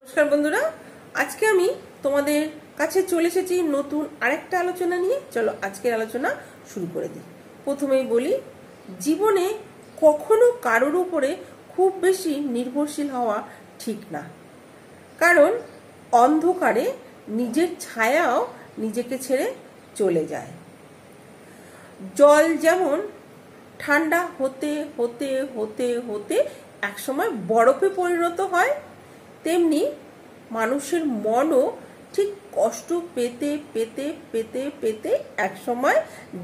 নমস্কার বন্ধুরা, আজকে আমি তোমাদের কাছে চলে এসেছি নতুন আরেকটা আলোচনা নিয়ে। চলো আজকের আলোচনা শুরু করে দিই। প্রথমেই বলি, জীবনে কখনো কারোর উপরে খুব বেশি নির্ভরশীল হওয়া ঠিক না, কারণ অন্ধকারে নিজের ছায়াও নিজেকে ছেড়ে চলে যায়। জল যেমন ঠান্ডা হতে হতে হতে হতে একসময় বরফে পরিণত হয়, তেমনি মানুষের মনও ঠিক কষ্ট পেতে পেতে পেতে পেতে একসময়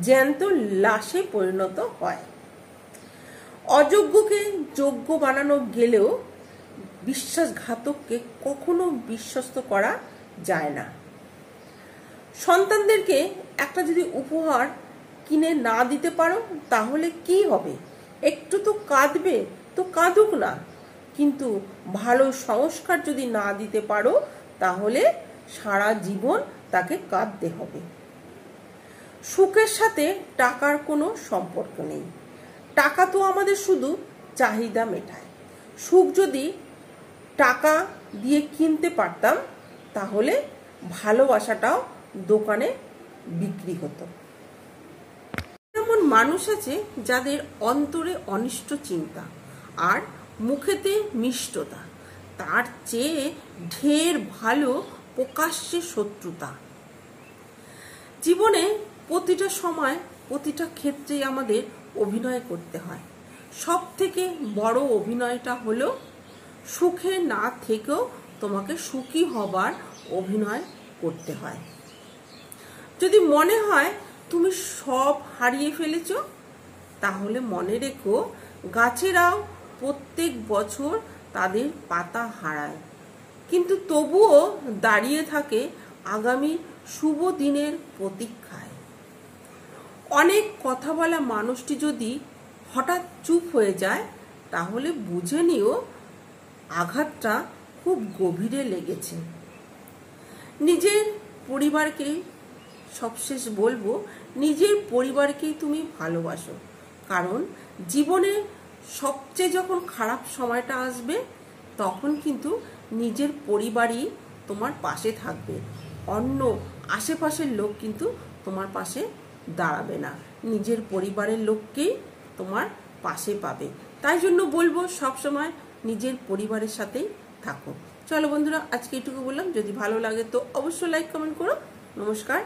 জ্যান্ত লাশে পরিণত হয়। অযোগ্যকে যোগ্য বানানো গেলেও বিশ্বাসঘাতককে কখনো বিশ্বস্ত করা যায় না। সন্তানদেরকে একটা যদি উপহার কিনে না দিতে পারো তাহলে কি হবে? একটু তো কাঁদবে, তো কাঁদুক না, কিন্তু ভালো সংস্কার যদি না দিতে পারো তাহলে সারা জীবন তাকে কাঁদতে হবে। সুখের সাথে টাকার কোনো সম্পর্ক নেই। টাকা তো আমাদের শুধু চাহিদা মেটায়। সুখ যদি টাকা দিয়ে কিনতে পারতাম তাহলে ভালোবাসাটাও দোকানে বিক্রি হতো। এমন মানুষ আছে যাদের অন্তরে অনিষ্ট চিন্তা আর মুখেতে মিষ্টতা, তার চেয়ে ঢের ভালো প্রকাশ্যে শত্রুতা। জীবনে প্রতিটা সময় প্রতিটা ক্ষেত্রেই আমাদের অভিনয় করতে হয়। সব থেকে বড় অভিনয়টা হলো সুখে না থেকেও তোমাকে সুখী হবার অভিনয় করতে হয়। যদি মনে হয় তুমি সব হারিয়ে ফেলেছ, তাহলে মনে রেখো গাছেরাও প্রত্যেক বছর তাদের পাতা হারায়, কিন্তু তবুও দাঁড়িয়ে থাকে আগামী শুভ দিনের প্রতীক্ষায়। অনেক কথা বলা মানুষটি যদি হঠাৎ চুপ হয়ে যায় তাহলে বুঝে নিও আঘাতটা খুব গভীরে লেগেছে। নিজের পরিবারকে সবশেষ বলবো, নিজের পরিবারকেই তুমি ভালোবাসো, কারণ জীবনে সবচেয়ে যখন খারাপ সময়টা আসবে তখন কিন্তু নিজের পরিবারই তোমার পাশে থাকবে। অন্য আশেপাশের লোক কিন্তু তোমার পাশে দাঁড়াবে না, নিজের পরিবারের লোককেই তোমার পাশে পাবে। তাই জন্য বলবো সবসময় নিজের পরিবারের সাথেই থাকো। চলো বন্ধুরা, আজকে এটুকু বললাম। যদি ভালো লাগে তো অবশ্যই লাইক কমেন্ট করো। নমস্কার।